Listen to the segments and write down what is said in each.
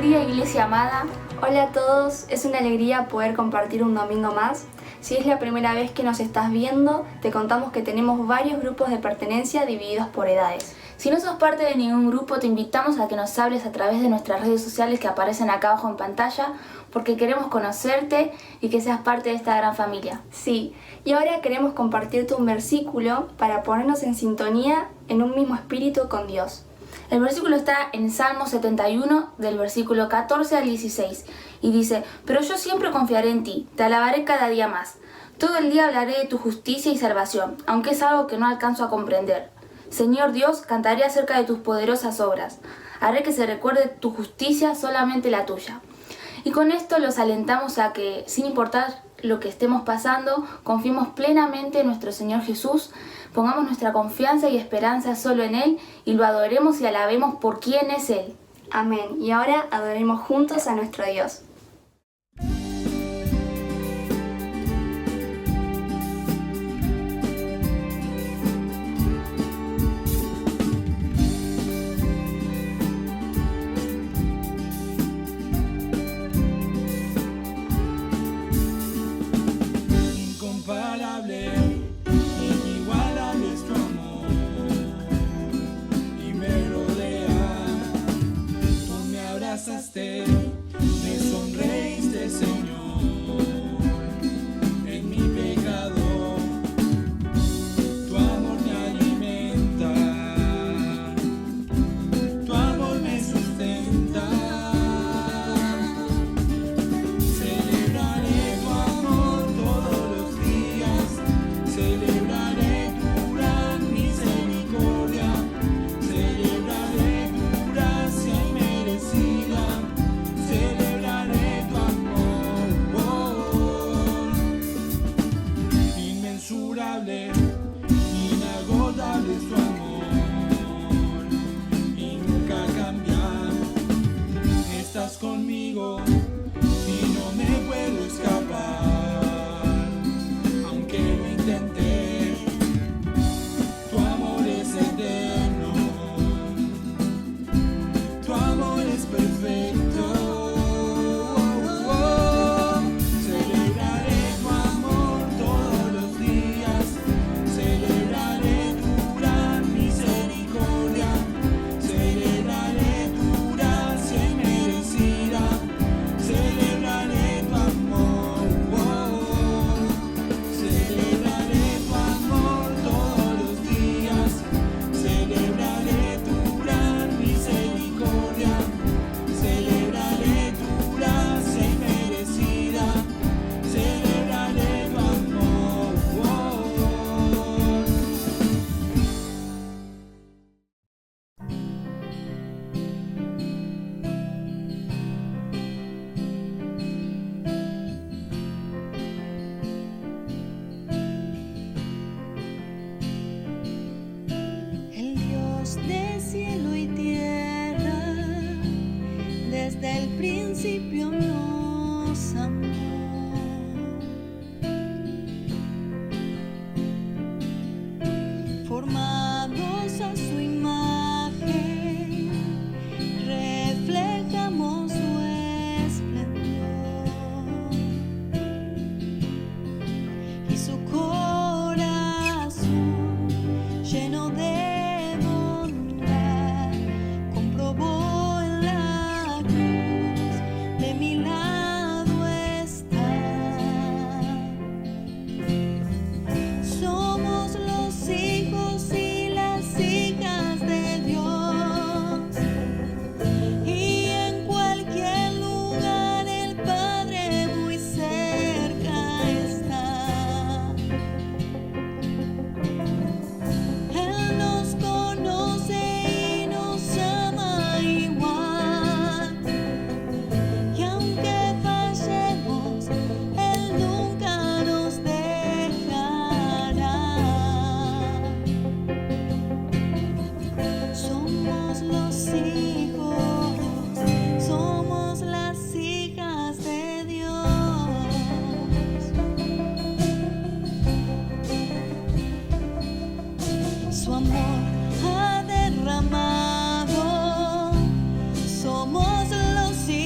día, iglesia amada. Hola a todos, es una alegría poder compartir un domingo más. Si es la primera vez que nos estás viendo, te contamos que tenemos varios grupos de pertenencia divididos por edades. Si no sos parte de ningún grupo, te invitamos a que nos hables a través de nuestras redes sociales que aparecen acá abajo en pantalla, porque queremos conocerte y que seas parte de esta gran familia. Sí, y ahora queremos compartirte un versículo para ponernos en sintonía en un mismo espíritu con Dios. El versículo está en Salmo 71, del versículo 14 al 16, y dice: Pero yo siempre confiaré en ti, te alabaré cada día más. Todo el día hablaré de tu justicia y salvación, aunque es algo que no alcanzo a comprender. Señor Dios, cantaré acerca de tus poderosas obras. Haré que se recuerde tu justicia, solamente la tuya. Y con esto los alentamos a que, sin importar lo que estemos pasando, confiemos plenamente en nuestro Señor Jesús, pongamos nuestra confianza y esperanza solo en Él y lo adoremos y alabemos por quién es Él. Amén. Y ahora adoremos juntos a nuestro Dios. Me sonreíste, Señor, en mi pecado. Tu amor me alimenta, tu amor me sustenta. Celebraré tu amor todos los días, celebraré tu gran misericordia, celebraré tu gracia inmerecida. Celebraré tu amor, inmensurable, inagotable es tu amor, y nunca cambiar. Estás conmigo y no me puedo escapar, aunque lo intenté. Tu amor es eterno, tu amor es perfecto. De cielo y tierra, desde el principio nos amó. Formados a su imagen, reflejamos su esplendor y su corazón lleno de su amor ha derramado. Somos los hijos.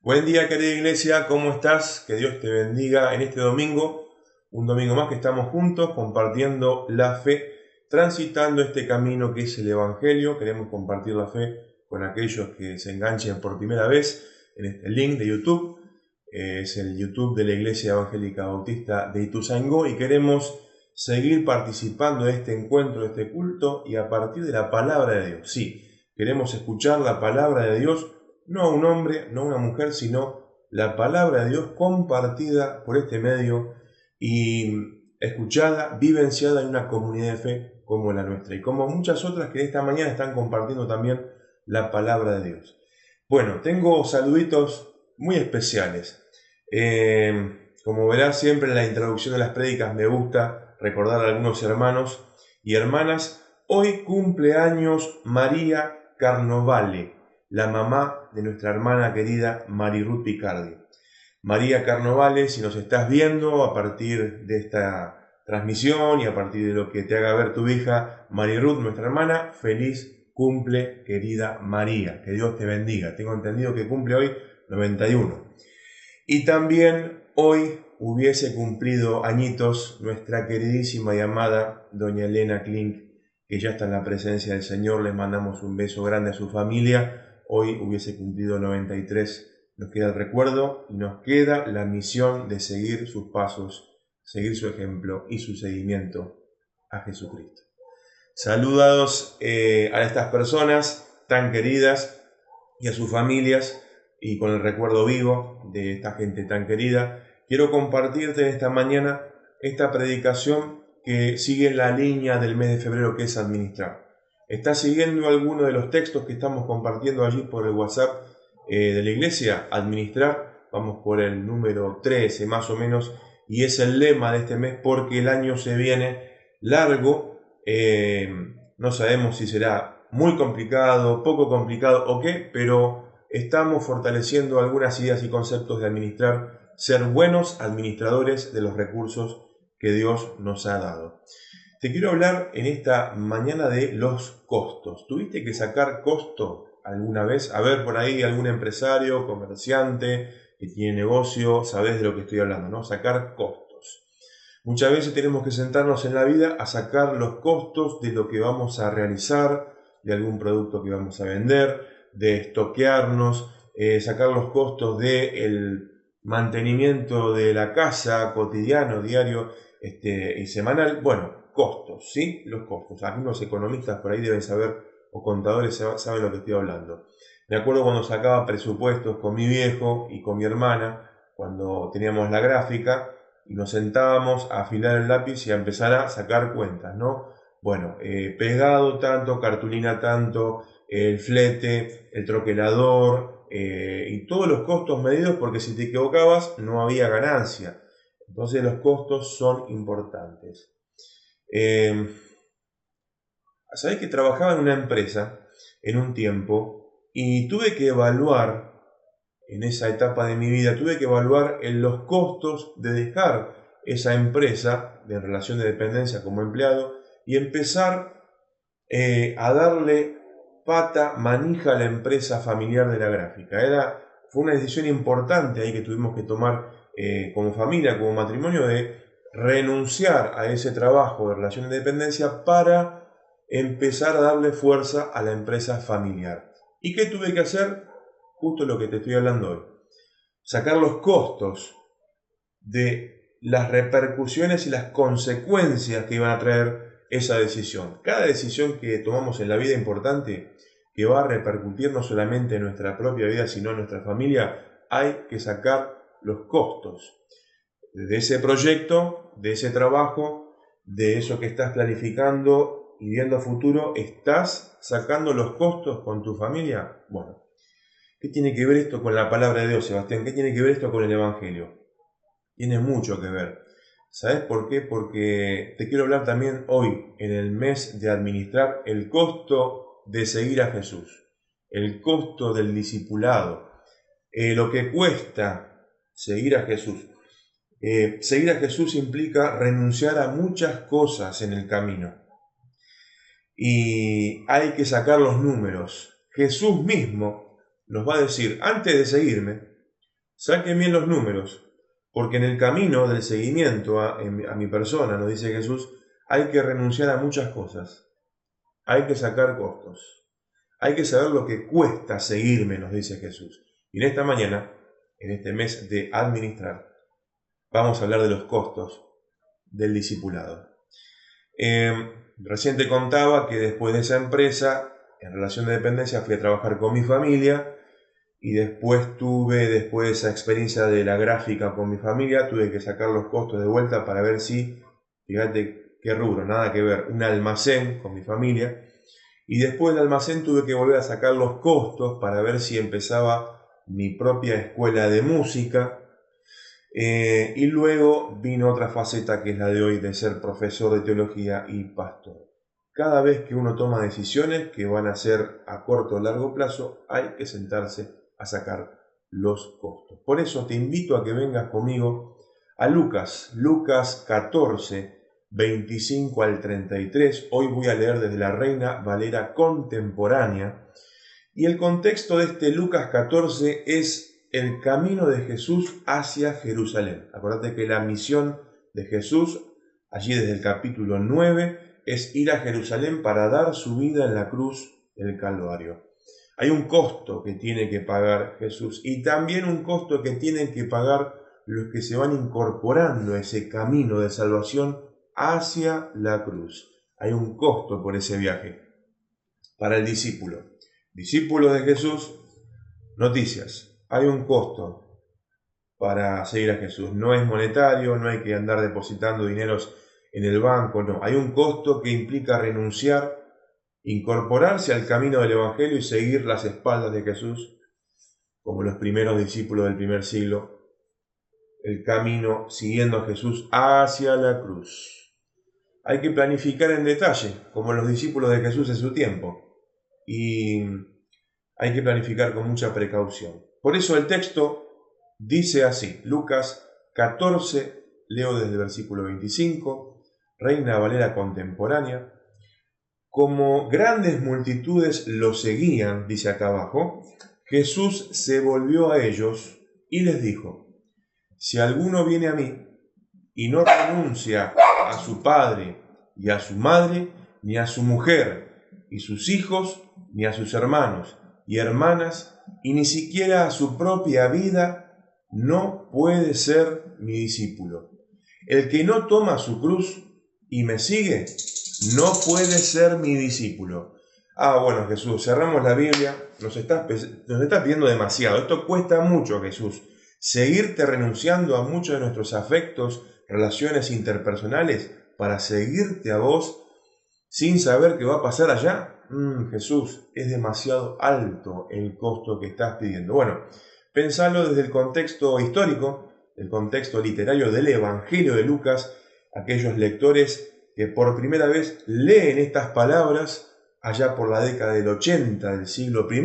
Buen día, querida iglesia, ¿cómo estás? Que Dios te bendiga en este domingo, un domingo más que estamos juntos compartiendo la fe, transitando este camino que es el Evangelio. Queremos compartir la fe con aquellos que se enganchen por primera vez en este link de YouTube. Es el YouTube de la Iglesia Evangélica Bautista de Ituzaingó y queremos seguir participando de este encuentro, de este culto y a partir de la palabra de Dios. Sí, queremos escuchar la palabra de Dios, no a un hombre, no a una mujer, sino la palabra de Dios compartida por este medio y escuchada, vivenciada en una comunidad de fe como la nuestra y como muchas otras que esta mañana están compartiendo también la palabra de Dios. Bueno, tengo saluditos muy especiales. Como verás, siempre en la introducción de las prédicas me gusta recordar a algunos hermanos y hermanas. Hoy cumple años María Carnovale, la mamá de nuestra hermana querida Mariruth Picardi. María Carnovale, si nos estás viendo a partir de esta transmisión y a partir de lo que te haga ver tu hija Mariruth, nuestra hermana, feliz cumple, querida María. Que Dios te bendiga. Tengo entendido que cumple hoy 91. Y también hoy hubiese cumplido añitos nuestra queridísima y amada doña Elena Klink, que ya está en la presencia del Señor. Les mandamos un beso grande a su familia. Hoy hubiese cumplido 93, nos queda el recuerdo y nos queda la misión de seguir sus pasos, seguir su ejemplo y su seguimiento a Jesucristo. Saludados a estas personas tan queridas y a sus familias y con el recuerdo vivo de esta gente tan querida. Quiero compartirte en esta mañana esta predicación que sigue la línea del mes de febrero, que es administrar. ¿Estás siguiendo alguno de los textos que estamos compartiendo allí por el WhatsApp de la iglesia? Administrar, vamos por el número 13 más o menos, y es el lema de este mes porque el año se viene largo. No sabemos si será muy complicado, poco complicado o qué, pero estamos fortaleciendo algunas ideas y conceptos de administrar, ser buenos administradores de los recursos que Dios nos ha dado. Te quiero hablar en esta mañana de los costos. ¿Tuviste que sacar costo alguna vez? A ver, por ahí algún empresario, comerciante que tiene negocio, sabés de lo que estoy hablando, ¿no? Sacar costos. Muchas veces tenemos que sentarnos en la vida a sacar los costos de lo que vamos a realizar, de algún producto que vamos a vender, de estoquearnos, sacar los costos del mantenimiento de la casa cotidiano, diario y semanal. Bueno, costos, ¿sí? Los costos. Algunos economistas por ahí deben saber, o contadores saben lo que estoy hablando. Me acuerdo cuando sacaba presupuestos con mi viejo y con mi hermana, cuando teníamos la gráfica, y nos sentábamos a afilar el lápiz y a empezar a sacar cuentas, ¿no? Bueno, pegado tanto, cartulina tanto, el flete, el troquelador, y todos los costos medidos, porque si te equivocabas no había ganancia. Entonces los costos son importantes. Sabés que trabajaba en una empresa en un tiempo y tuve que evaluar, en esa etapa de mi vida, tuve que evaluar los costos de dejar esa empresa de relación de dependencia como empleado y empezar a darle manija a la empresa familiar de la gráfica. Fue una decisión importante ahí que tuvimos que tomar como familia, como matrimonio, de renunciar a ese trabajo de relación de dependencia para empezar a darle fuerza a la empresa familiar. ¿Y qué tuve que hacer? Justo lo que te estoy hablando hoy. Sacar los costos de las repercusiones y las consecuencias que iban a traer esa decisión. Cada decisión que tomamos en la vida importante, que va a repercutir no solamente en nuestra propia vida, sino en nuestra familia, hay que sacar los costos de ese proyecto, de ese trabajo, de eso que estás planificando y viendo a futuro. ¿Estás sacando los costos con tu familia? Bueno, ¿qué tiene que ver esto con la palabra de Dios, Sebastián? ¿Qué tiene que ver esto con el Evangelio? Tiene mucho que ver. ¿Sabes por qué? Porque te quiero hablar también hoy, en el mes de administrar, el costo de seguir a Jesús, el costo del discipulado, lo que cuesta seguir a Jesús. Seguir a Jesús implica renunciar a muchas cosas en el camino. Y hay que sacar los números. Jesús mismo nos va a decir, antes de seguirme, Saquen bien los números, porque en el camino del seguimiento a mi persona, nos dice Jesús, hay que renunciar a muchas cosas. Hay que sacar costos. Hay que saber lo que cuesta seguirme, nos dice Jesús. Y en esta mañana, en este mes de administrar, vamos a hablar de los costos del discipulado. Recién te contaba que después de esa empresa, en relación de dependencia, fui a trabajar con mi familia y después de esa experiencia de la gráfica con mi familia, tuve que sacar los costos de vuelta para ver si, fíjate qué rubro, nada que ver, un almacén con mi familia. Y después del almacén tuve que volver a sacar los costos para ver si empezaba mi propia escuela de música. Y luego vino otra faceta que es la de hoy de ser profesor de teología y pastor. Cada vez que uno toma decisiones que van a ser a corto o largo plazo, hay que sentarse a sacar los costos. Por eso te invito a que vengas conmigo a Lucas 14, 25 al 33. Hoy voy a leer desde la Reina Valera contemporánea. Y el contexto de este Lucas 14 es el camino de Jesús hacia Jerusalén. Acuérdate que la misión de Jesús, allí desde el capítulo 9, es ir a Jerusalén para dar su vida en la cruz del Calvario. Hay un costo que tiene que pagar Jesús y también un costo que tienen que pagar los que se van incorporando a ese camino de salvación hacia la cruz. Hay un costo por ese viaje. Para el discípulo de Jesús, noticias, hay un costo para seguir a Jesús. No es monetario, no hay que andar depositando dineros en el banco, no. Hay un costo que implica renunciar, incorporarse al camino del Evangelio y seguir las espaldas de Jesús, como los primeros discípulos del primer siglo, el camino siguiendo a Jesús hacia la cruz. Hay que planificar en detalle, como los discípulos de Jesús en su tiempo, y hay que planificar con mucha precaución. Por eso el texto dice así, Lucas 14, leo desde el versículo 25, Reina Valera contemporánea. Como grandes multitudes lo seguían, dice acá abajo, Jesús se volvió a ellos y les dijo, si alguno viene a mí y no renuncia a su padre y a su madre, ni a su mujer y sus hijos, ni a sus hermanos y hermanas, y ni siquiera a su propia vida, no puede ser mi discípulo. El que no toma su cruz y me sigue, no puede ser mi discípulo. Bueno, Jesús, cerramos la Biblia, nos estás pidiendo demasiado. Esto cuesta mucho, Jesús. Seguirte renunciando a muchos de nuestros afectos, relaciones interpersonales, para seguirte a vos sin saber qué va a pasar allá. Jesús, es demasiado alto el costo que estás pidiendo. Bueno, pensalo desde el contexto histórico, el contexto literario del Evangelio de Lucas, aquellos lectores que por primera vez leen estas palabras allá por la década del 80 del siglo I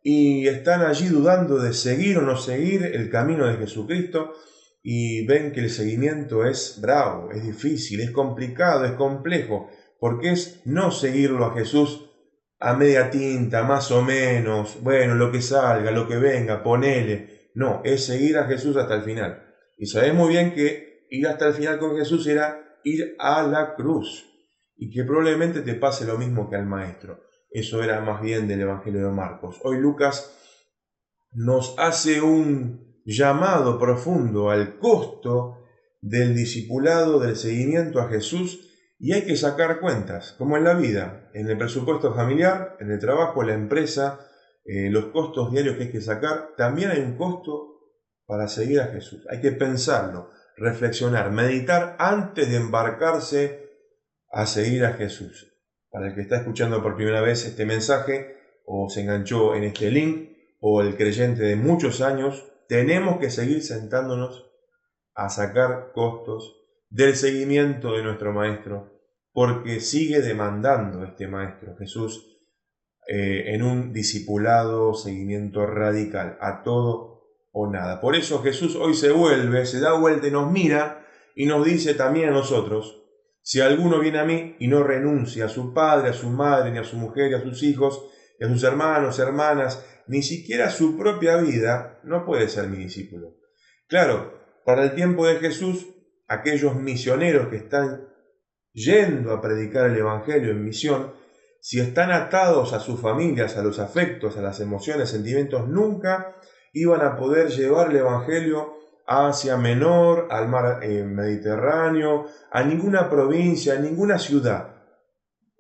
y están allí dudando de seguir o no seguir el camino de Jesucristo y ven que el seguimiento es bravo, es difícil, es complicado, es complejo, porque es no seguirlo a Jesús a media tinta, más o menos, bueno, lo que salga, lo que venga, ponele. No, es seguir a Jesús hasta el final. Y sabés muy bien que ir hasta el final con Jesús era ir a la cruz, y que probablemente te pase lo mismo que al maestro. Eso era más bien del Evangelio de Marcos. Hoy Lucas nos hace un llamado profundo al costo del discipulado, del seguimiento a Jesús, y hay que sacar cuentas, como en la vida, en el presupuesto familiar, en el trabajo, en la empresa, los costos diarios que hay que sacar. También hay un costo para seguir a Jesús. Hay que pensarlo, reflexionar, meditar antes de embarcarse a seguir a Jesús. Para el que está escuchando por primera vez este mensaje o se enganchó en este link o el creyente de muchos años, tenemos que seguir sentándonos a sacar costos del seguimiento de nuestro Maestro, porque sigue demandando este Maestro Jesús en un discipulado, seguimiento radical, a todo o nada. Por eso Jesús hoy se da vuelta y nos mira y nos dice también a nosotros: si alguno viene a mí y no renuncia a su padre, a su madre, ni a su mujer, ni a sus hijos, a sus hermanos, hermanas, ni siquiera su propia vida, no puede ser mi discípulo. Claro, para el tiempo de Jesús, aquellos misioneros que están yendo a predicar el Evangelio en misión, si están atados a sus familias, a los afectos, a las emociones, sentimientos, nunca iban a poder llevar el Evangelio a Asia Menor, al mar Mediterráneo, a ninguna provincia, a ninguna ciudad.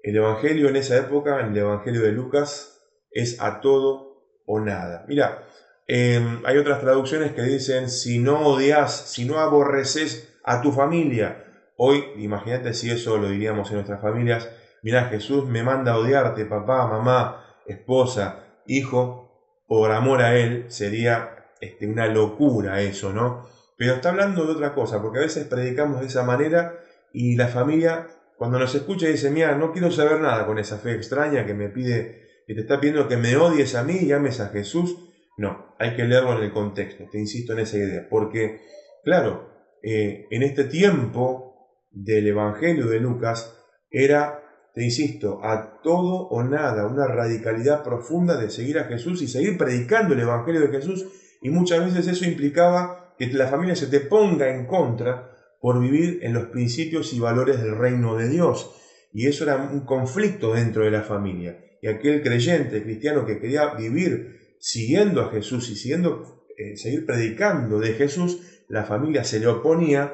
El Evangelio en esa época, en el Evangelio de Lucas, es a todo o nada. Mira, hay otras traducciones que dicen, si no odias, si no aborreces a tu familia. Hoy, imagínate si eso lo diríamos en nuestras familias, mira, Jesús me manda a odiarte, papá, mamá, esposa, hijo, por amor a Él, sería una locura eso, ¿no? Pero está hablando de otra cosa, porque a veces predicamos de esa manera y la familia, cuando nos escucha, dice, mira, no quiero saber nada con esa fe extraña que me pide, que te está pidiendo que me odies a mí y ames a Jesús. No, hay que leerlo en el contexto, te insisto en esa idea, porque, claro, en este tiempo del Evangelio de Lucas era, te insisto, a todo o nada, una radicalidad profunda de seguir a Jesús y seguir predicando el Evangelio de Jesús, y muchas veces eso implicaba que la familia se te ponga en contra por vivir en los principios y valores del reino de Dios, y eso era un conflicto dentro de la familia, y aquel creyente cristiano que quería vivir siguiendo a Jesús y seguir predicando de Jesús, la familia se le oponía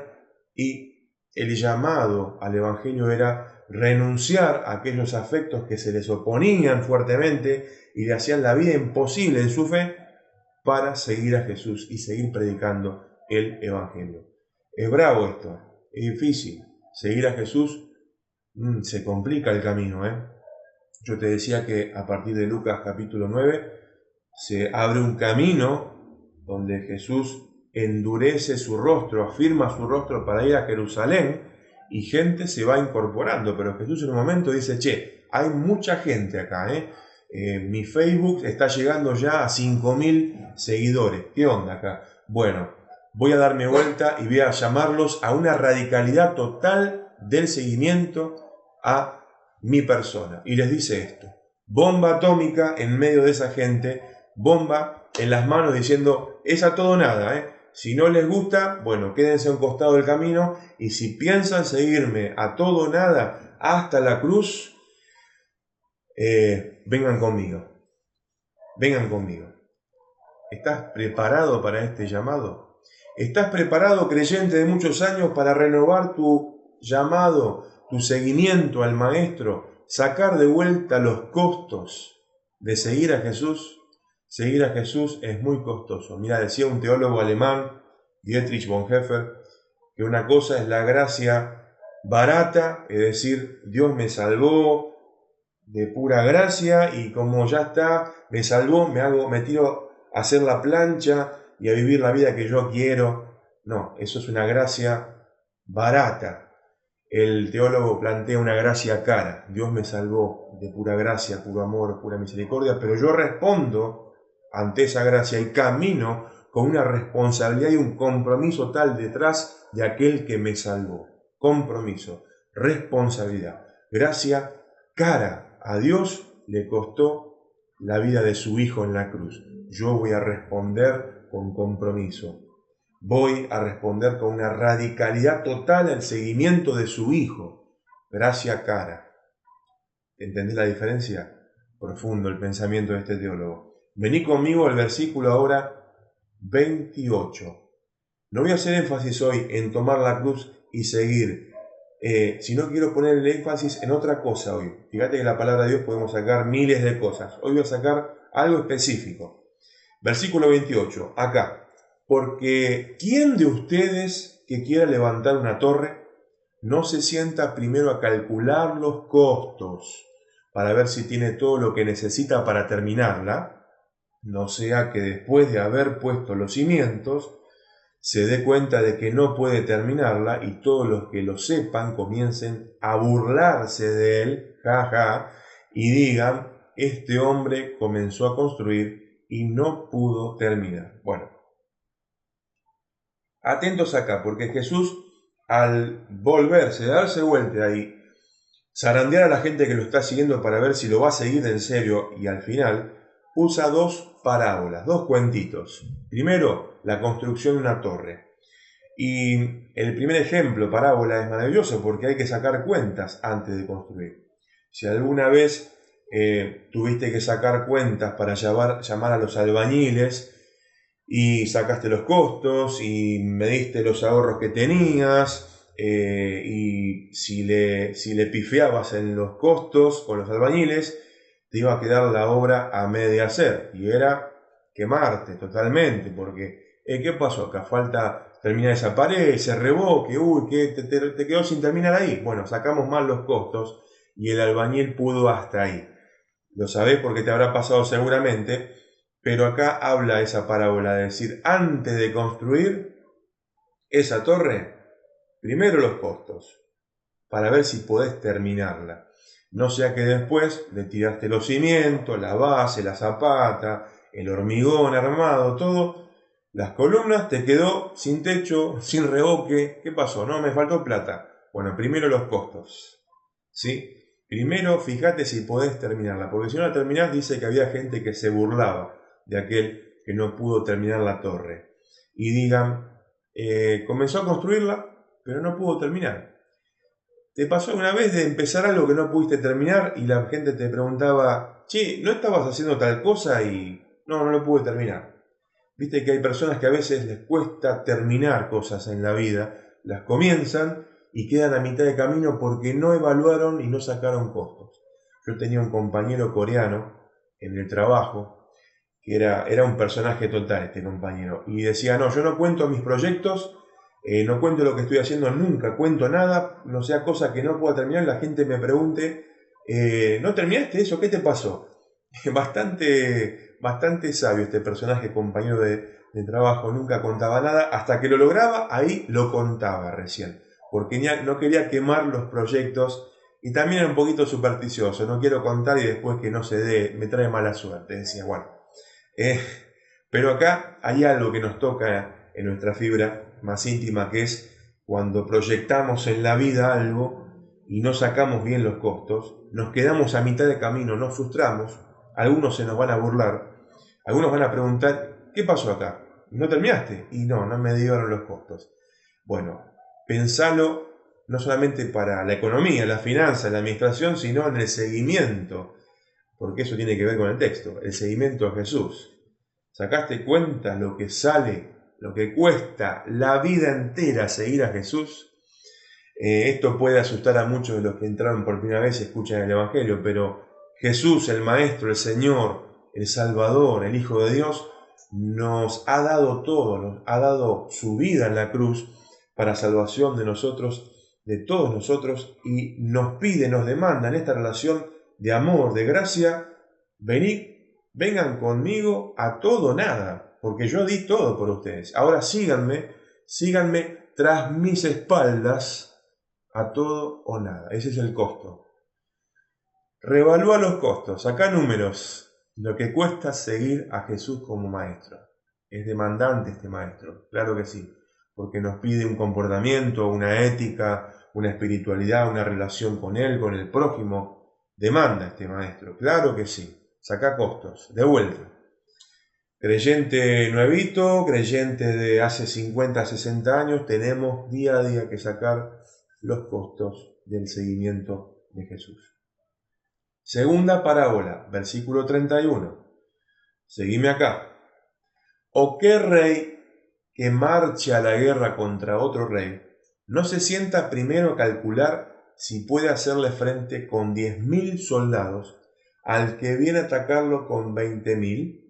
y el llamado al Evangelio era renunciar a aquellos afectos que se les oponían fuertemente y le hacían la vida imposible en su fe para seguir a Jesús y seguir predicando el Evangelio. Es bravo esto, es difícil. Seguir a Jesús se complica el camino. Yo te decía que a partir de Lucas capítulo 9 se abre un camino donde Jesús endurece su rostro, afirma su rostro para ir a Jerusalén y gente se va incorporando, pero Jesús en un momento dice, che, hay mucha gente acá, mi Facebook está llegando ya a 5.000 seguidores, ¿qué onda acá? Bueno, voy a darme vuelta y voy a llamarlos a una radicalidad total del seguimiento a mi persona. Y les dice esto, bomba atómica en medio de esa gente, bomba en las manos diciendo, es a todo nada, Si no les gusta, bueno, quédense a un costado del camino y si piensan seguirme a todo nada hasta la cruz, vengan conmigo. Vengan conmigo. ¿Estás preparado para este llamado? ¿Estás preparado, creyente de muchos años, para renovar tu llamado, tu seguimiento al Maestro, sacar de vuelta los costos de seguir a Jesús? Seguir a Jesús es muy costoso. Mira, decía un teólogo alemán, Dietrich Bonhoeffer, que una cosa es la gracia barata, es decir, Dios me salvó de pura gracia y como ya está, me salvó, me tiro a hacer la plancha y a vivir la vida que yo quiero. No, eso es una gracia barata. El teólogo plantea una gracia cara. Dios me salvó de pura gracia, puro amor, pura misericordia, pero yo respondo ante esa gracia y camino con una responsabilidad y un compromiso tal detrás de aquel que me salvó. Compromiso, responsabilidad, gracia cara. A Dios le costó la vida de su Hijo en la cruz. Yo voy a responder con compromiso. Voy a responder con una radicalidad total al seguimiento de su Hijo. Gracia cara. ¿Entendés la diferencia? Profundo el pensamiento de este teólogo. Vení conmigo al versículo ahora 28. No voy a hacer énfasis hoy en tomar la cruz y seguir, sino quiero poner el énfasis en otra cosa hoy. Fíjate que en la palabra de Dios podemos sacar miles de cosas. Hoy voy a sacar algo específico. Versículo 28, acá. Porque ¿quién de ustedes que quiera levantar una torre no se sienta primero a calcular los costos para ver si tiene todo lo que necesita para terminarla? No sea que después de haber puesto los cimientos, se dé cuenta de que no puede terminarla y todos los que lo sepan comiencen a burlarse de él, jaja, y digan, este hombre comenzó a construir y no pudo terminar. Bueno, atentos acá, porque Jesús al volverse, darse vuelta ahí, zarandear a la gente que lo está siguiendo para ver si lo va a seguir en serio, y al final usa dos parábolas, dos cuentitos. Primero, la construcción de una torre. Y el primer ejemplo, parábola, es maravilloso porque hay que sacar cuentas antes de construir. Si alguna vez tuviste que sacar cuentas para llamar a los albañiles y sacaste los costos y mediste los ahorros que tenías, y si le pifiabas en los costos con los albañiles, te iba a quedar la obra a media hacer y era quemarte totalmente, porque ¿qué pasó acá? Falta terminar esa pared, ese revoque, que te quedó sin terminar ahí. Bueno, sacamos mal los costos y el albañil pudo hasta ahí. Lo sabés porque te habrá pasado seguramente, pero acá habla esa parábola de decir, antes de construir esa torre, primero los costos, para ver si podés terminarla. No sea que después le tiraste los cimientos, la base, la zapata, el hormigón armado, todo. Las columnas, te quedó sin techo, sin revoque. ¿Qué pasó? No, me faltó plata. Bueno, primero los costos, ¿sí? Primero fíjate si podés terminarla, porque si no la terminás, dice que había gente que se burlaba de aquel que no pudo terminar la torre. Y digan, comenzó a construirla, pero no pudo terminar. ¿Te pasó alguna vez de empezar algo que no pudiste terminar y la gente te preguntaba, che, ¿no estabas haciendo tal cosa? Y no lo pude terminar. Viste que hay personas que a veces les cuesta terminar cosas en la vida, las comienzan y quedan a mitad de camino porque no evaluaron y no sacaron costos. Yo tenía un compañero coreano en el trabajo, que era un personaje total este compañero, y decía, no, yo no cuento mis proyectos, no cuento lo que estoy haciendo, nunca cuento nada, no sea cosa que no pueda terminar, la gente me pregunte, ¿no terminaste eso? ¿Qué te pasó? Bastante sabio este personaje, compañero de trabajo, nunca contaba nada, hasta que lo lograba, ahí lo contaba recién, porque no quería quemar los proyectos, y también era un poquito supersticioso, no quiero contar y después que no se dé, me trae mala suerte, decía, bueno. Pero acá hay algo que nos toca en nuestra fibra más íntima, que es cuando proyectamos en la vida algo y no sacamos bien los costos, nos quedamos a mitad de camino, nos frustramos, algunos se nos van a burlar, algunos van a preguntar, ¿qué pasó acá? ¿No terminaste? Y no me dieron los costos. Bueno, pensalo no solamente para la economía, la finanza, la administración, sino en el seguimiento, porque eso tiene que ver con el texto, el seguimiento a Jesús. ¿Sacaste cuenta lo que sale, lo que cuesta la vida entera seguir a Jesús? Esto puede asustar a muchos de los que entraron por primera vez y escuchan el Evangelio, pero Jesús, el Maestro, el Señor, el Salvador, el Hijo de Dios, nos ha dado todo, nos ha dado su vida en la cruz para salvación de nosotros, de todos nosotros, y nos pide, nos demanda en esta relación de amor, de gracia, vengan conmigo a todo o nada, porque yo di todo por ustedes. Ahora síganme tras mis espaldas a todo o nada. Ese es el costo. Reevalúa los costos, saca números, lo que cuesta seguir a Jesús como maestro. Es demandante este maestro, claro que sí, porque nos pide un comportamiento, una ética, una espiritualidad, una relación con Él, con el prójimo. Demanda este maestro, claro que sí. Saca costos, de vuelta. Creyente nuevito, creyente de hace 50, 60 años, tenemos día a día que sacar los costos del seguimiento de Jesús. Segunda parábola, versículo 31. Seguime acá. ¿O qué rey que marche a la guerra contra otro rey no se sienta primero a calcular si puede hacerle frente con 10.000 soldados al que viene a atacarlo con 20.000?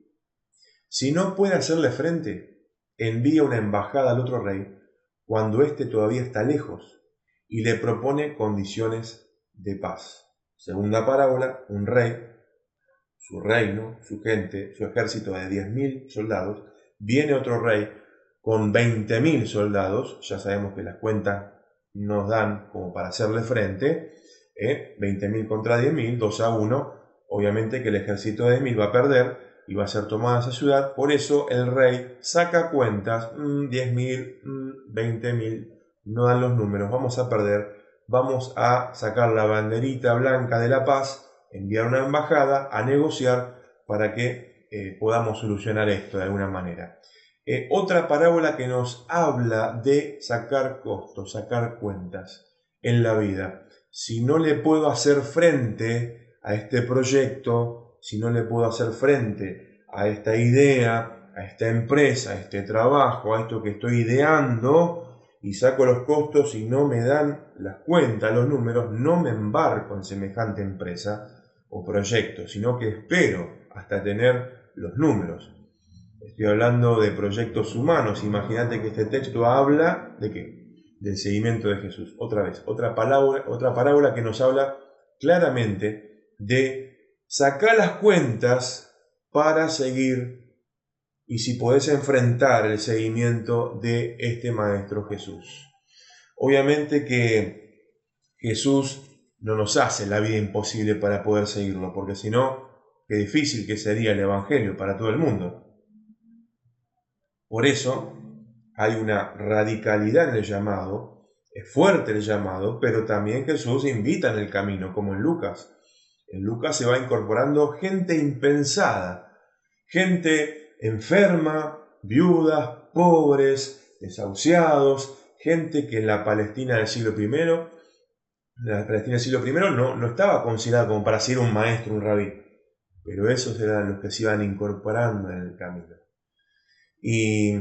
Si no puede hacerle frente, envía una embajada al otro rey cuando éste todavía está lejos y le propone condiciones de paz. Segunda parábola, un rey, su reino, su gente, su ejército de 10.000 soldados, viene otro rey con 20.000 soldados, ya sabemos que las cuentas nos dan como para hacerle frente, 20.000 contra 10.000, 2-1, obviamente que el ejército de 10.000 va a perder y va a ser tomada esa ciudad, por eso el rey saca cuentas, 10.000, 20.000, no dan los números, vamos a perder, vamos a sacar la banderita blanca de la paz, enviar una embajada a negociar para que podamos solucionar esto de alguna manera. Otra parábola que nos habla de sacar costos, sacar cuentas en la vida. Si no le puedo hacer frente a este proyecto, si no le puedo hacer frente a esta idea, a esta empresa, a este trabajo, a esto que estoy ideando, y saco los costos y no me dan las cuentas, los números, no me embarco en semejante empresa o proyecto, sino que espero hasta tener los números. Estoy hablando de proyectos humanos. Imagínate que este texto habla ¿de qué? Del seguimiento de Jesús. Otra vez, otra parábola que nos habla claramente de sacar las cuentas para seguir y si podés enfrentar el seguimiento de este Maestro Jesús. Obviamente que Jesús no nos hace la vida imposible para poder seguirlo, porque si no, qué difícil que sería el Evangelio para todo el mundo. Por eso hay una radicalidad en el llamado, es fuerte el llamado, pero también Jesús invita en el camino, como en Lucas. En Lucas se va incorporando gente impensada, gente enferma, viudas, pobres, desahuciados, gente que en la Palestina del siglo I, no estaba considerada como para ser un maestro, un rabí, pero esos eran los que se iban incorporando en el camino. Y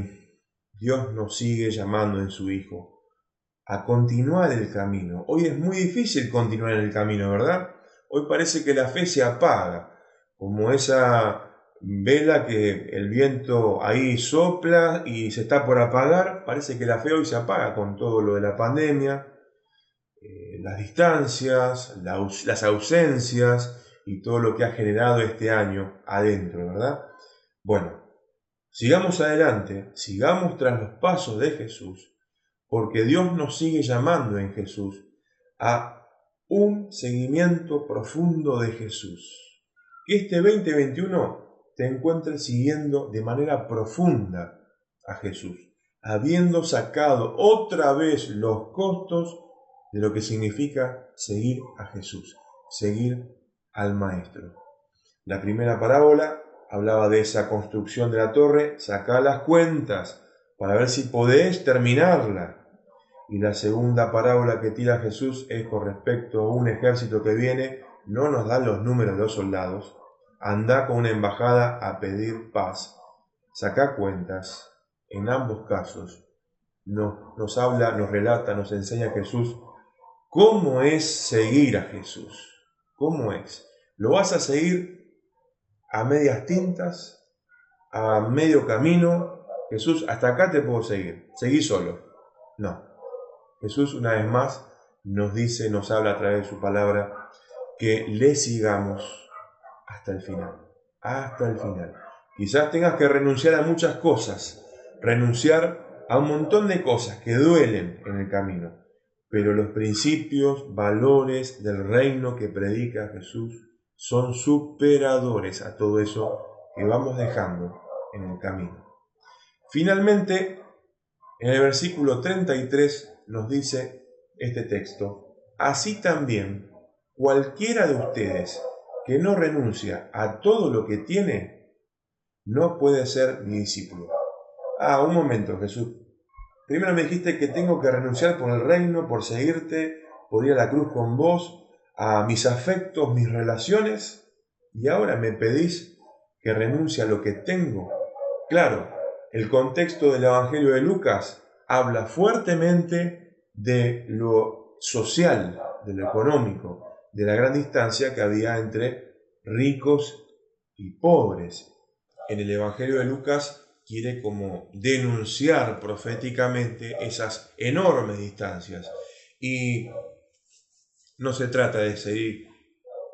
Dios nos sigue llamando en su Hijo a continuar el camino. Hoy es muy difícil continuar en el camino, ¿verdad? Hoy parece que la fe se apaga, como esa vela que el viento ahí sopla y se está por apagar. Parece que la fe hoy se apaga con todo lo de la pandemia, las distancias, las ausencias y todo lo que ha generado este año adentro, ¿verdad? Bueno, sigamos adelante, sigamos tras los pasos de Jesús, porque Dios nos sigue llamando en Jesús a un seguimiento profundo de Jesús. Que este 2021 te encuentres siguiendo de manera profunda a Jesús, habiendo sacado otra vez los costos de lo que significa seguir a Jesús, seguir al Maestro. La primera parábola hablaba de esa construcción de la torre, sacá las cuentas para ver si podés terminarla. Y la segunda parábola que tira Jesús es con respecto a un ejército que viene, no nos dan los números de los soldados, anda con una embajada a pedir paz, sacá cuentas. En ambos casos nos habla, nos relata, nos enseña Jesús cómo es seguir a Jesús. ¿Cómo es? ¿Lo vas a seguir a medias tintas, a medio camino? Jesús, hasta acá te puedo seguir, seguí solo. No. Jesús una vez más nos dice, nos habla a través de su palabra, que le sigamos hasta el final. Hasta el final. Quizás tengas que renunciar a muchas cosas, renunciar a un montón de cosas que duelen en el camino, pero los principios, valores del reino que predica Jesús son superadores a todo eso que vamos dejando en el camino. Finalmente, en el versículo 33 nos dice este texto: así también cualquiera de ustedes que no renuncia a todo lo que tiene, no puede ser mi discípulo. Un momento, Jesús. Primero me dijiste que tengo que renunciar por el reino, por seguirte, por ir a la cruz con vos, a mis afectos, mis relaciones, y ahora me pedís que renuncie a lo que tengo. Claro, el contexto del Evangelio de Lucas habla fuertemente de lo social, de lo económico, de la gran distancia que había entre ricos y pobres. En el Evangelio de Lucas quiere como denunciar proféticamente esas enormes distancias. Y no se trata de seguir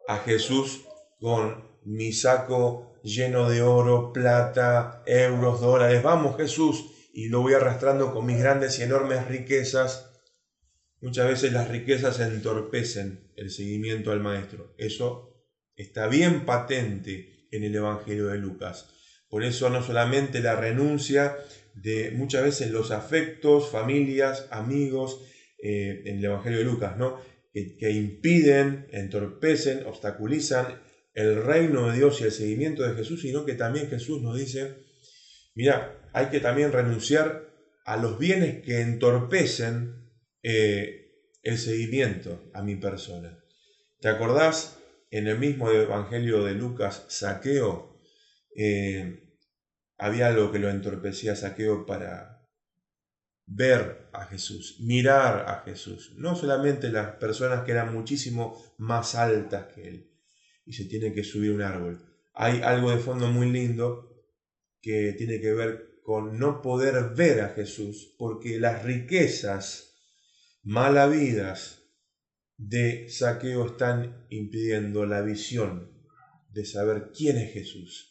a Jesús con mi saco lleno de oro, plata, euros, dólares. Vamos Jesús, y lo voy arrastrando con mis grandes y enormes riquezas. Muchas veces las riquezas entorpecen el seguimiento al Maestro. Eso está bien patente en el Evangelio de Lucas. Por eso no solamente la renuncia de muchas veces los afectos, familias, amigos, en el Evangelio de Lucas, ¿no? Que impiden, entorpecen, obstaculizan el reino de Dios y el seguimiento de Jesús, sino que también Jesús nos dice, mira, hay que también renunciar a los bienes que entorpecen el seguimiento a mi persona. ¿Te acordás en el mismo Evangelio de Lucas, Zaqueo? Había algo que lo entorpecía a Zaqueo para ver a Jesús, mirar a Jesús. No solamente las personas que eran muchísimo más altas que él y se tiene que subir un árbol. Hay algo de fondo muy lindo que tiene que ver con no poder ver a Jesús porque las riquezas mal habidas de Zaqueo están impidiendo la visión de saber quién es Jesús.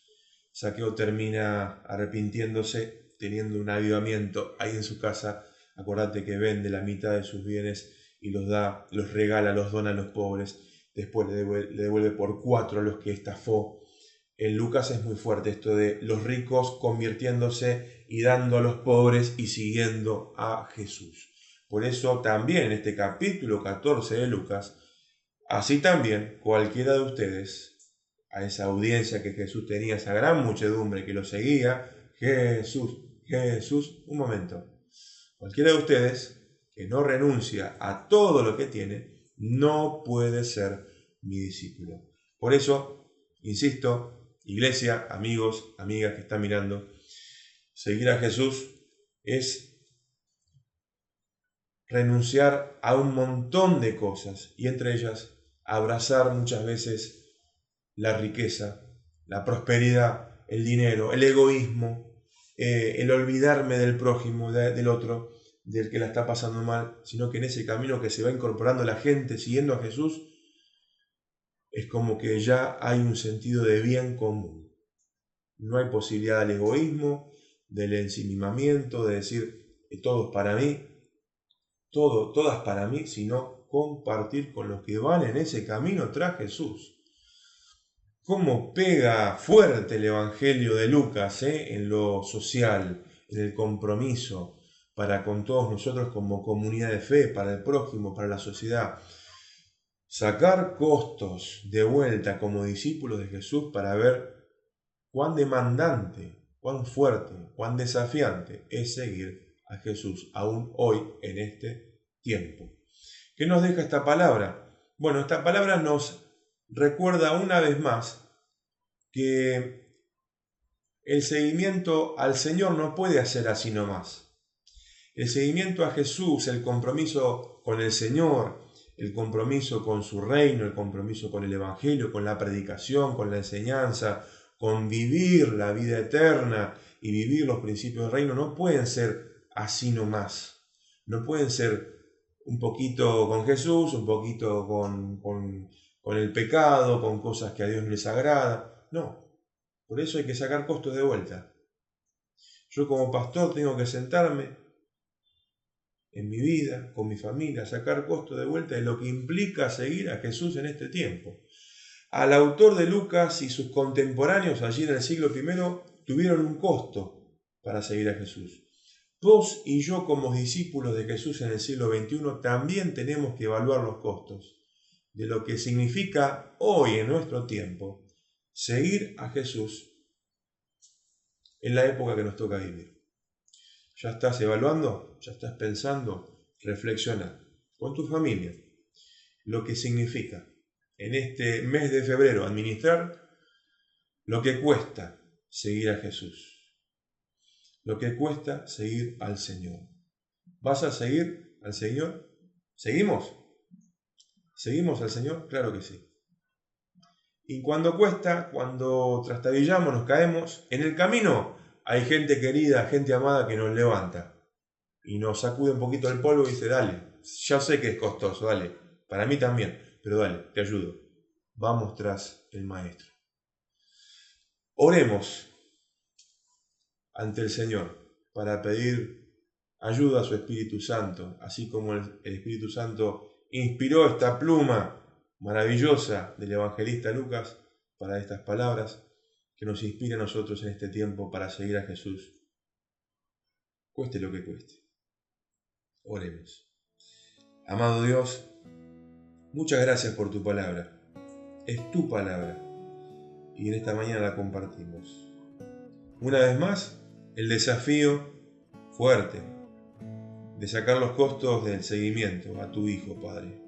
Zaqueo termina arrepintiéndose, teniendo un avivamiento ahí en su casa. Acordate que vende la mitad de sus bienes y los da, los regala, los dona a los pobres. Después le devuelve por 4 a los que estafó. En Lucas es muy fuerte esto de los ricos convirtiéndose y dando a los pobres y siguiendo a Jesús. Por eso también en este capítulo 14 de Lucas, así también cualquiera de ustedes, a esa audiencia que Jesús tenía, esa gran muchedumbre que lo seguía, Jesús, un momento, cualquiera de ustedes que no renuncia a todo lo que tiene, no puede ser mi discípulo. Por eso, insisto, iglesia, amigos, amigas que están mirando, seguir a Jesús es renunciar a un montón de cosas y entre ellas abrazar muchas veces la riqueza, la prosperidad, el dinero, el egoísmo, el olvidarme del prójimo, del otro, del que la está pasando mal, sino que en ese camino que se va incorporando la gente siguiendo a Jesús, es como que ya hay un sentido de bien común. No hay posibilidad del egoísmo, del ensimismamiento, de decir todo es para mí, todas para mí, sino compartir con los que van en ese camino tras Jesús. Cómo pega fuerte el Evangelio de Lucas en lo social, en el compromiso para con todos nosotros como comunidad de fe, para el prójimo, para la sociedad. Sacar costos de vuelta como discípulos de Jesús para ver cuán demandante, cuán fuerte, cuán desafiante es seguir a Jesús aún hoy en este tiempo. ¿Qué nos deja esta palabra? Bueno, esta palabra nos recuerda una vez más que el seguimiento al Señor no puede hacer así nomás. El seguimiento a Jesús, el compromiso con el Señor, el compromiso con su reino, el compromiso con el Evangelio, con la predicación, con la enseñanza, con vivir la vida eterna y vivir los principios del reino, no pueden ser así nomás. No pueden ser un poquito con Jesús, un poquito con el pecado, con cosas que a Dios no les agrada. No, por eso hay que sacar costos de vuelta. Yo como pastor tengo que sentarme en mi vida, con mi familia, sacar costos de vuelta de lo que implica seguir a Jesús en este tiempo. Al autor de Lucas y sus contemporáneos allí en el siglo I tuvieron un costo para seguir a Jesús. Vos y yo como discípulos de Jesús en el siglo XXI también tenemos que evaluar los costos de lo que significa hoy en nuestro tiempo seguir a Jesús en la época que nos toca vivir. ¿Ya estás evaluando? ¿Ya estás pensando? Reflexiona con tu familia lo que significa en este mes de febrero administrar lo que cuesta seguir a Jesús. Lo que cuesta seguir al Señor. ¿Vas a seguir al Señor? ¿Seguimos? ¿Seguimos al Señor? Claro que sí. Y cuando cuesta, cuando trastabillamos, nos caemos, en el camino hay gente querida, gente amada que nos levanta y nos sacude un poquito el polvo y dice, dale, ya sé que es costoso, dale, para mí también, pero dale, te ayudo. Vamos tras el Maestro. Oremos ante el Señor para pedir ayuda a su Espíritu Santo, así como el Espíritu Santo inspiró esta pluma maravillosa del evangelista Lucas para estas palabras, que nos inspire a nosotros en este tiempo para seguir a Jesús, cueste lo que cueste. Oremos. Amado Dios, muchas gracias por tu palabra. Es tu palabra y en esta mañana la compartimos. Una vez más, el desafío fuerte de sacar los costos del seguimiento a tu Hijo, Padre.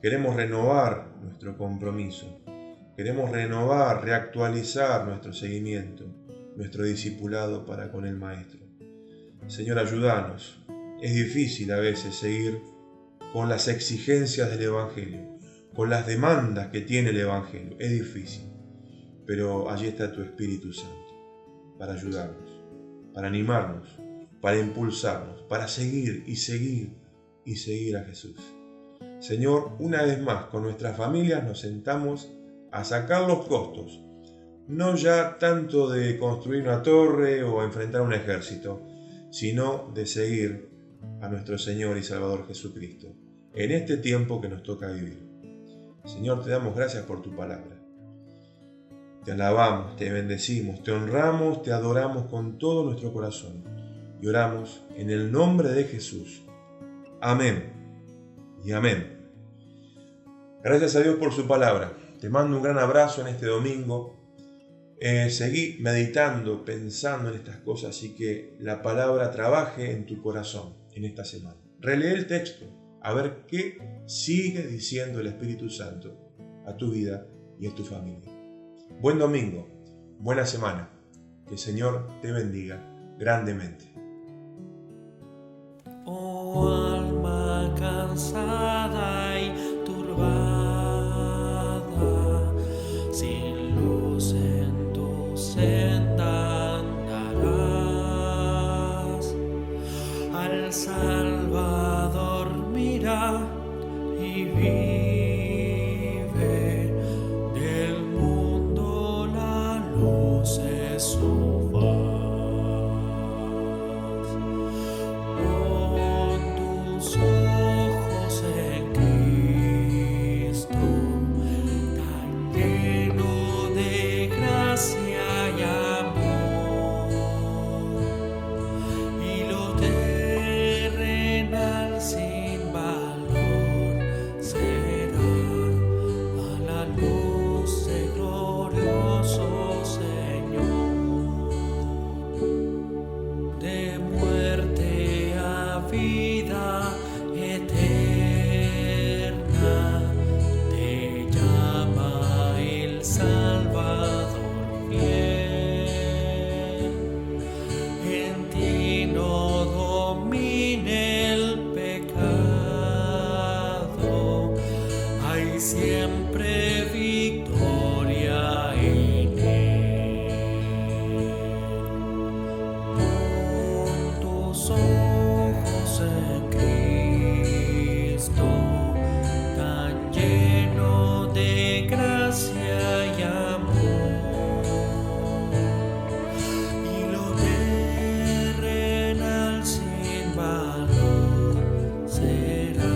Queremos renovar nuestro compromiso. Queremos renovar, reactualizar nuestro seguimiento, nuestro discipulado para con el Maestro. Señor, ayúdanos. Es difícil a veces seguir con las exigencias del Evangelio, con las demandas que tiene el Evangelio. Es difícil, pero allí está tu Espíritu Santo para ayudarnos, para animarnos, para impulsarnos, para seguir y seguir y seguir a Jesús. Señor, una vez más con nuestras familias nos sentamos a sacar los costos, no ya tanto de construir una torre o enfrentar un ejército, sino de seguir a nuestro Señor y Salvador Jesucristo en este tiempo que nos toca vivir. Señor, te damos gracias por tu palabra. Te alabamos, te bendecimos, te honramos, te adoramos con todo nuestro corazón y oramos en el nombre de Jesús. Amén y amén. Gracias a Dios por su palabra. Te mando un gran abrazo en este domingo. Seguí meditando, pensando en estas cosas y que la palabra trabaje en tu corazón en esta semana. Relee el texto, a ver qué sigue diciendo el Espíritu Santo a tu vida y a tu familia. Buen domingo, buena semana. Que el Señor te bendiga grandemente. Oh alma cansada y turbada, sin luz en tu senda andarás. Al Salvador mira y vive, del mundo la luz es su faz. Pon tus ojos en Cristo, tan lleno de gracia y amor, y lo terrenal sin valor será a la luz del glorioso Señor. De muerte a vida eterna te llama el Salvador fiel. En ti no domine el pecado, hay siempre victoria en él. Pon tus ojos en Cristo, tan lleno de gracia y amor, y lo terrenal sin valor será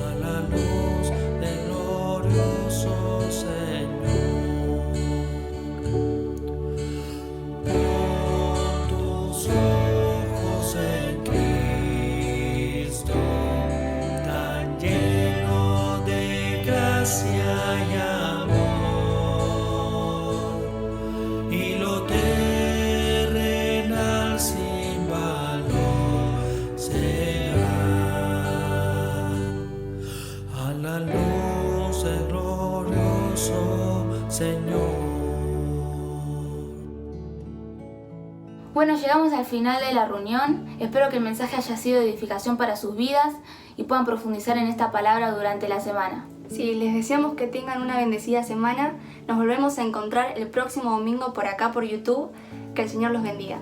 a la luz del glorioso Señor. Pon tus ojos en Cristo, tan lleno de gracia y amor, y lo terrenal sin valor será a la luz del glorioso Señor. Bueno, llegamos al final de la reunión. Espero que el mensaje haya sido de edificación para sus vidas y puedan profundizar en esta palabra durante la semana. Sí, les deseamos que tengan una bendecida semana. Nos volvemos a encontrar el próximo domingo por acá por YouTube. Que el Señor los bendiga.